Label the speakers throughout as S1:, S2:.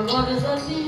S1: আমার জানি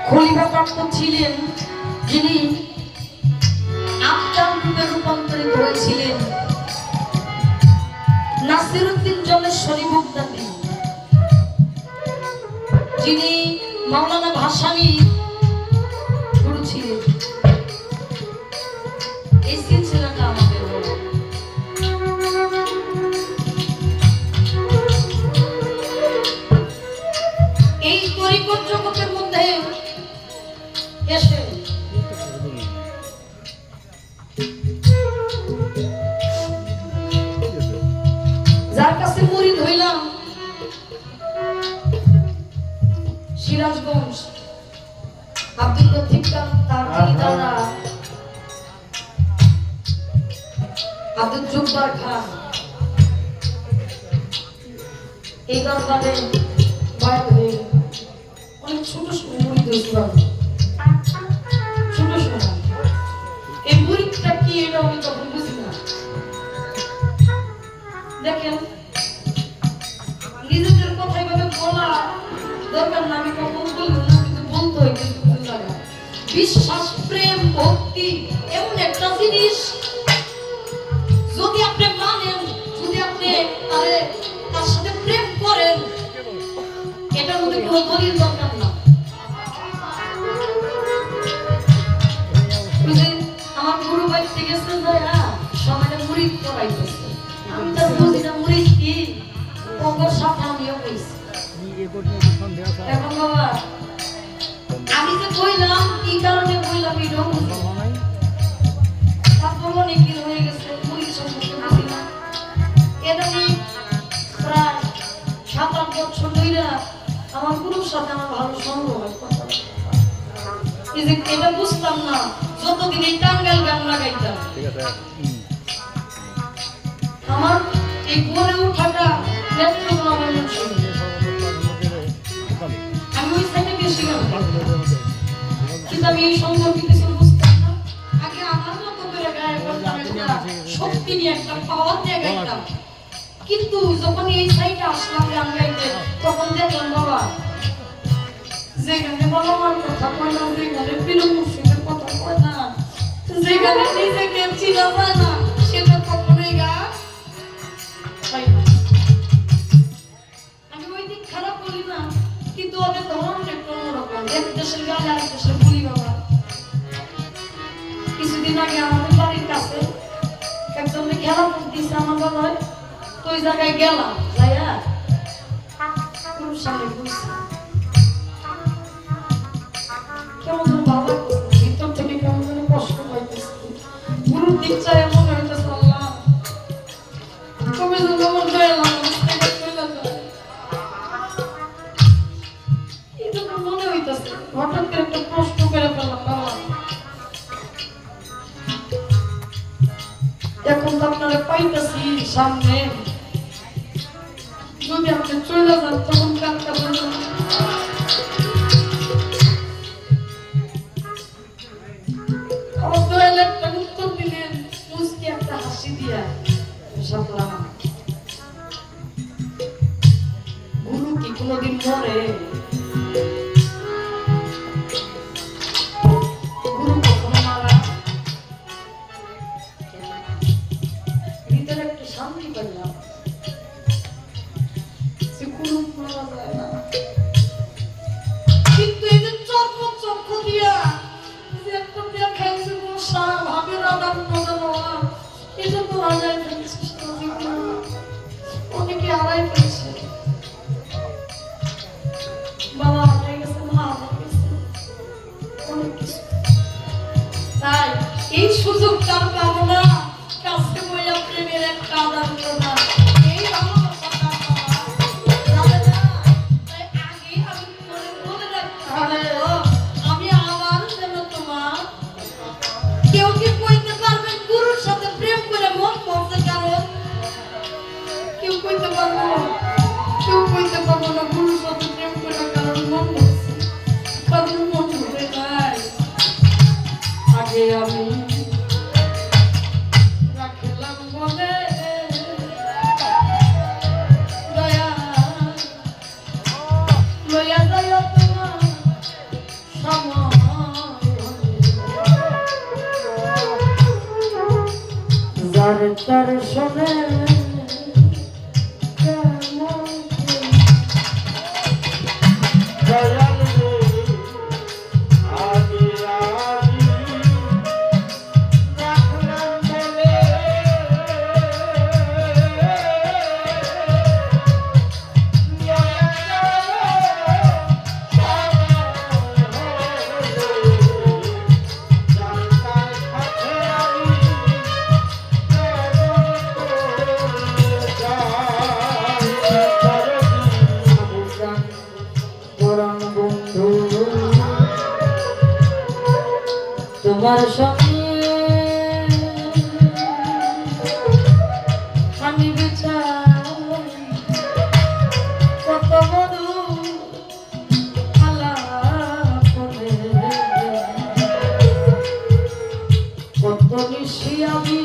S1: খলিফাপ্রাপ্ত ছিলেন যিনি আফজাল রূপে রূপান্তরিত হয়েছিলেন নাসিরউদ্দিন জলেশ্বরী বুগদাদি, যিনি মাওলানা ভাসানী গুরু ছিলেন। এই সিলসিলাটা আমাদের এই তরিকত জগতের মধ্যে এসে যার কাছে মুরিদ হইলাম সিরাজগঞ্জ আব্দুল লতিফ খান, তার দাদা আব্দুল জব্বার খান, এই দরবারে বয়াত হয়ে অনেক ছোট ছোট মুরিদ হয়েছিলাম। ছোট ছোট এই মুরিদটা কি এটা আমি তখন বুঝি না। দেখেন নিজেদের কথা এভাবে বলা দরকার না, আমি কখন বলবো না, কিন্তু বলতে হয় কিছু কিছু জায়গায়। বিশ্বাস, প্রেম, ভক্তি এমন একটা জিনিস, যদি আপনি মানেন, যদি আপনি তার সাথে প্রেম করেন, এটার মধ্যে কোনো দলিল দরকার না। আমার গুরু ভাই থেকে গেছেন সবাই মুরিদ করাইতেছে, আমি তো বুঝি না মুরিদ কি, ওগর সাথে আমিও কইছি। এখন বাবা আমি যে কইলাম কি কারণে কইলাম এটাও বুঝি, তারপর অনেক দিন হয়ে গেছে মুরিদ সম্পর্কে বুঝি না। এটা নিয়ে প্রায় 7-8 বছর ধরে আমার গুরুর সাথে আমার ভালো সঙ্গ হয়, কথা এটা বুঝতাম না যতদিন এই টাঙ্গাইল গান লাগাইতাম। আমার এই গড়ে ওঠাটা নেত্রকোনা ময়মনসিংহ, আমি ওই সাইডে বেশি গান, কিন্তু আমি এই সম্পর্কে কিছু বুঝতাম না। আগে আমার মতো করে গায়ে বলতাম, একটা শক্তি নিয়ে একটা পাওয়ার নিয়ে গাইতাম, কিন্তু যখন এই সাইডে আসলাম গান গাইতে তখন দেখলাম বাবা যেখানে বাবার কথা কয় না, যেখানে পীর মুর্শিদের কথা কয় না, যেখানে নিজেকে চিনা যায় না, সেটা কখনোই গান পাই না। আমি ওই দিক খারাপ বলি না, কিন্তু ওদের ধরনটা একটু অন্যরকম। এক দেশের গান আরেক দেশের বলি বাবা। কিছুদিন আগে আমাদের বাড়ির কাছে একজনকে খেলা দিচ্ছে আমার বাবায়, তো ওই জায়গায় গেলাম, যাইয়া গুরুর সামনে বসছি, কেমন বাবা ভিতর থেকে কেমন যেন কষ্ট পাইতেছে। গুরুর দিক চাই মনে হইতেছে আল্লাহ কবে যেন আমার দয়ালাম এটা মনে হইতেছে। হঠাৎ করে একটা প্রশ্ন করে ফেললাম, বাবা এখন তো আপনারা পাইতেছি সামনে, যদি আপনি চলে যান তখন কার কাছে উত্তর দিলেন মুস্কি একটা হাসি দিয়া, সাপলাম গুরু কি কোনোদিন মরে? গুরু কখনো মারা? ভিতরে একটা শান্তি পেলাম যে গুরু মারা যায় না। কিন্তু এই যে চর্ম চক্ষু দিয়া যে একটা দিয়া খাইছে মশা ভাবে রাগান মজানোয়া এটা তো হারাই ফেলছে। অনেকে হারাই ফেলছে, বাবা হারাই গেছে, মা হারাই গেছে, অনেক কিছু। তাই এই সুযোগটা পাবো না, কাছে বইয়া প্রেমের একটা আদান প্রদান এই ভালোবাসাটা যাবে না। তাই আগে আমি বলে রাখতে হবে আমি আবার যেন তোমার কেউ কি কইতে পারবেন গুরুর সাথে প্রেম করে মন পড়ছে? কারণ কেউ কইতে পারবো, কেউ কইতে পারবো না গুরুর সাথে প্রেম করে কারণ মন পড়ছে, কারণ মন ভরে নাই। আগে আমি রাখলাম বলে দয়া লইয়া যায় তোমার সময় যার তার শোনে তোমার সঙ্গে আমি বিচার কত মধু আলাপ করে কত নিশি আমি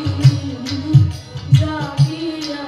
S1: জাগিয়া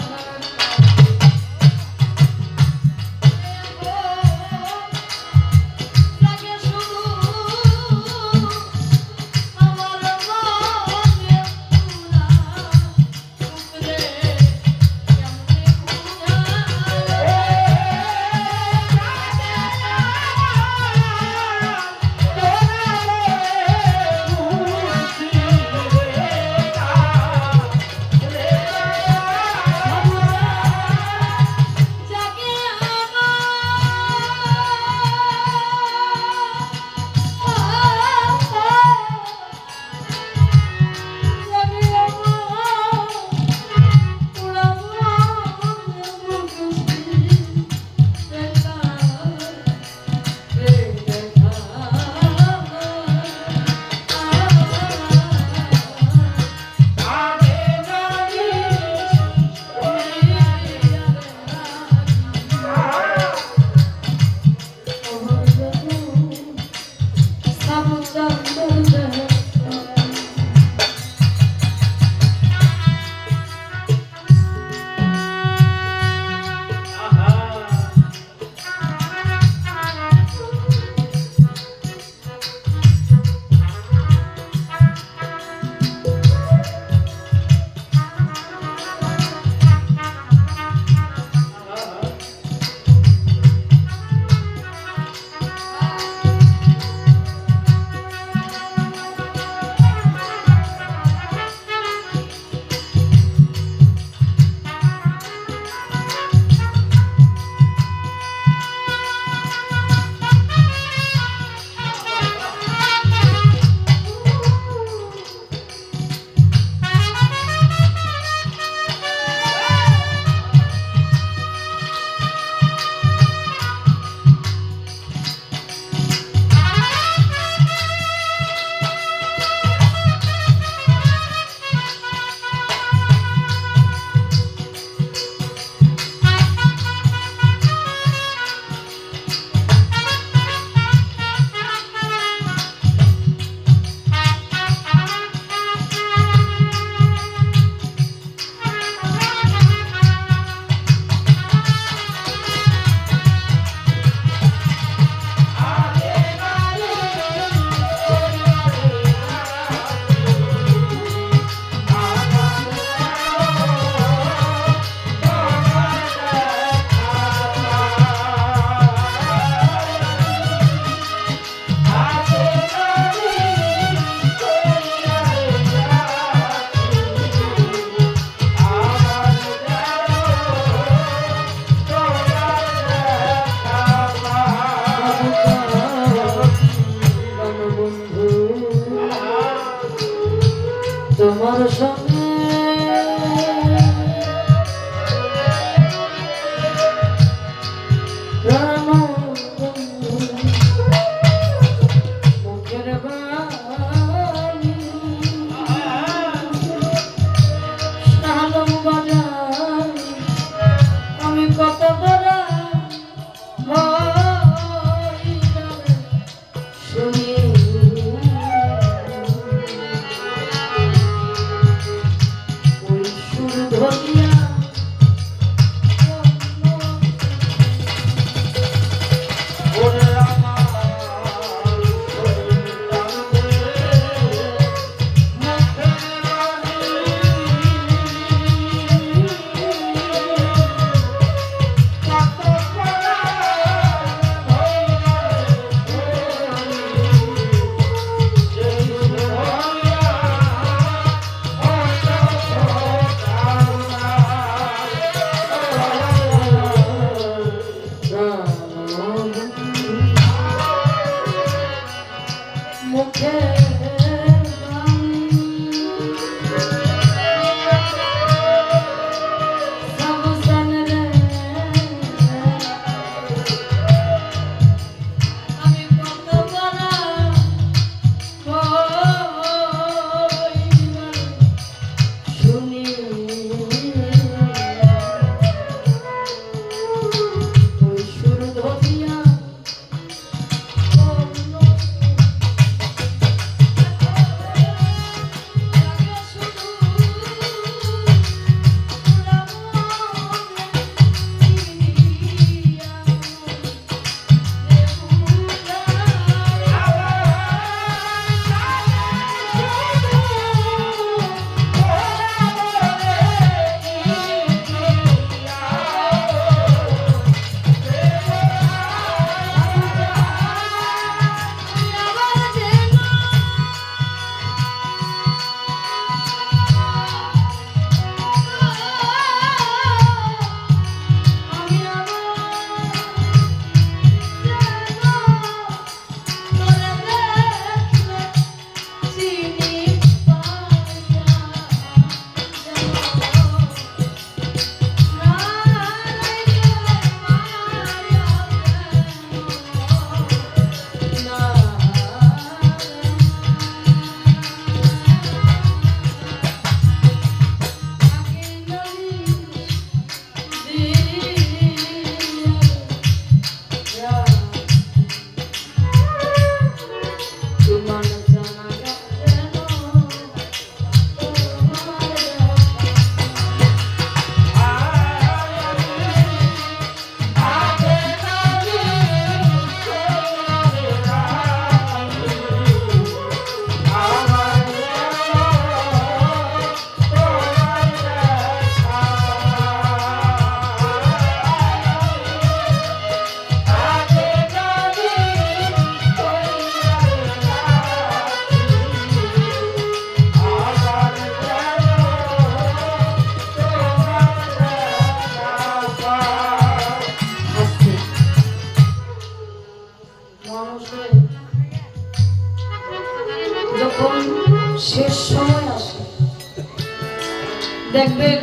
S1: দেখবেন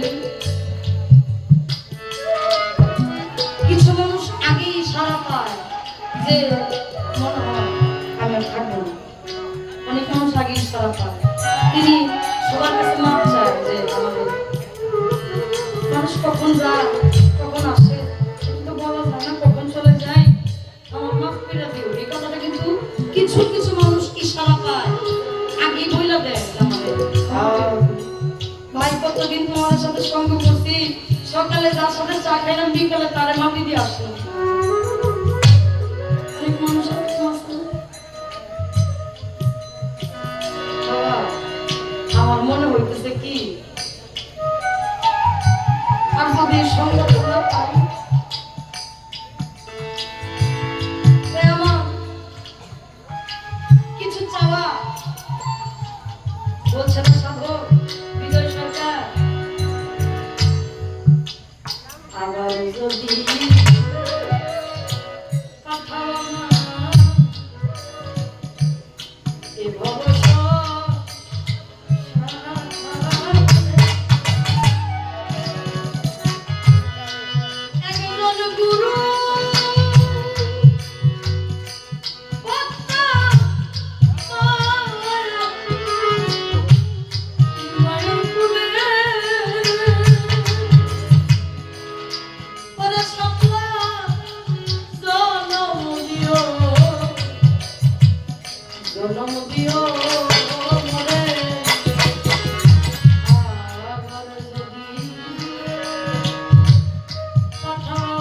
S1: কিছু মানুষ আগেই ইশারা পায় যে মনে হয় আমি আর থাকবো না। অনেক মানুষ আগে ইশারা পায়, তিনি সবার কাছে মাপ চায় যে আমাদের মানুষ কখন যায় কখন আসে কিন্তু বলা যায় না, কখন চলে যায়, আমার মাফ করে দিও। এই কথাটা কিন্তু কিছু কিছু মানুষ ইশারা পায়, আগে বইলা দেয় আমাদের। ভাই কতদিন তোমার সাথে সঙ্গ করছি, সকালে যার সাথে চা খাইলাম বিকালে তারে মাটি দিয়ে আসলাম। অনেক মানুষ আমার মনে হইতেছে কি আর যদি সঙ্গ তোমরা পাই আমার কিছু চাওয়া বলছে না সাধক বিজয় সরকার, আবার যদি কথা এ ভবস গুরু জনম দিও মরে আবার যদি পাঠাও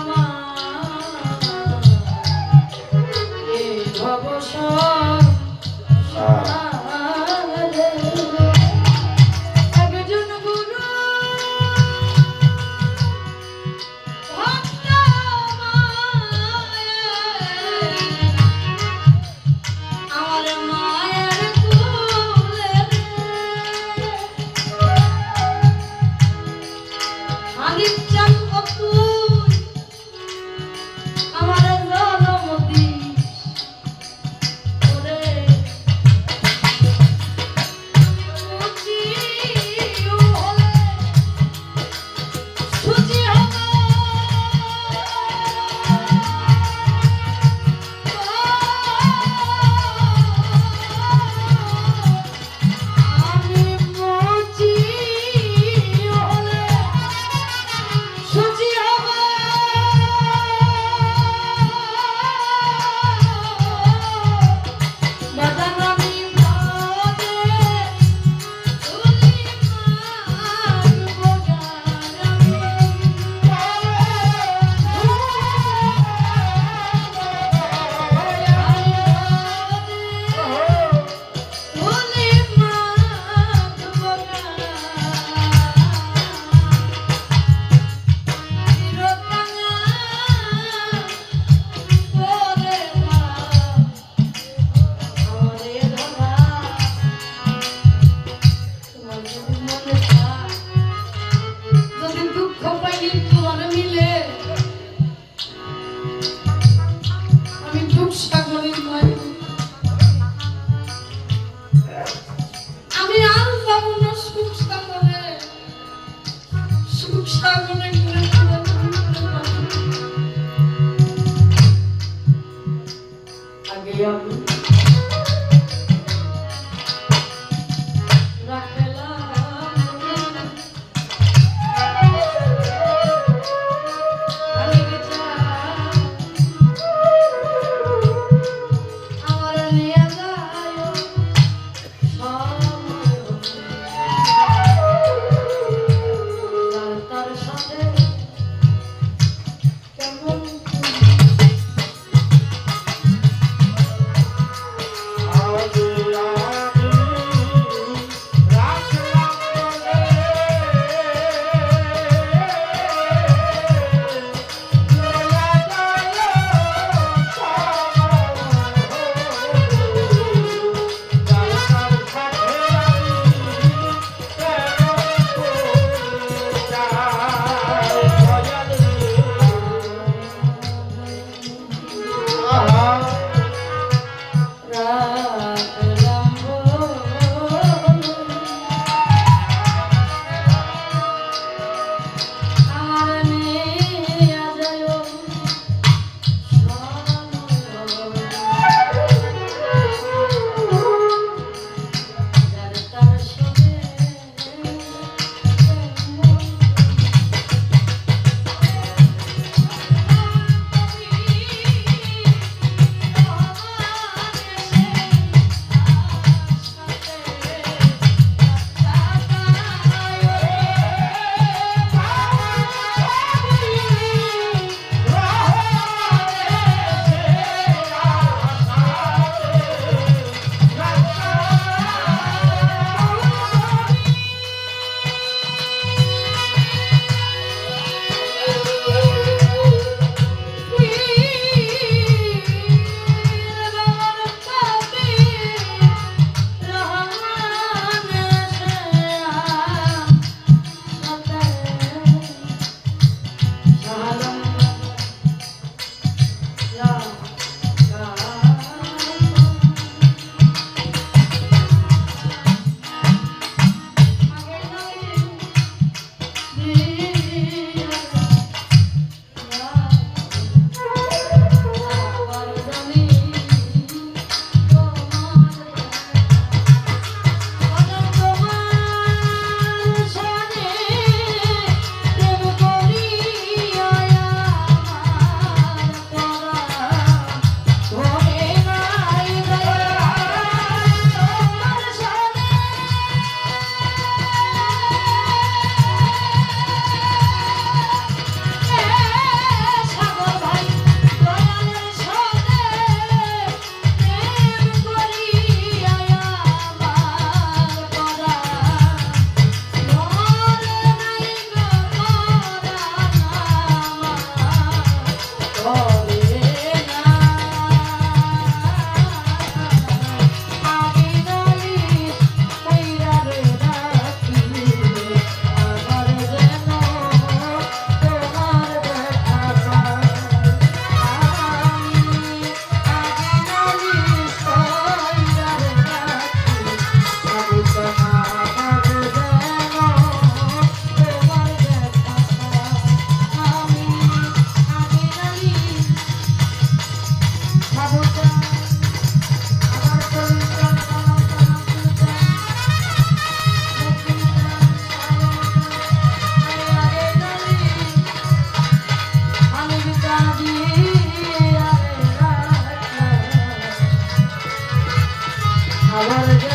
S1: আবার যেন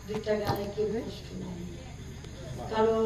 S1: দুইটা গানে কি কারণ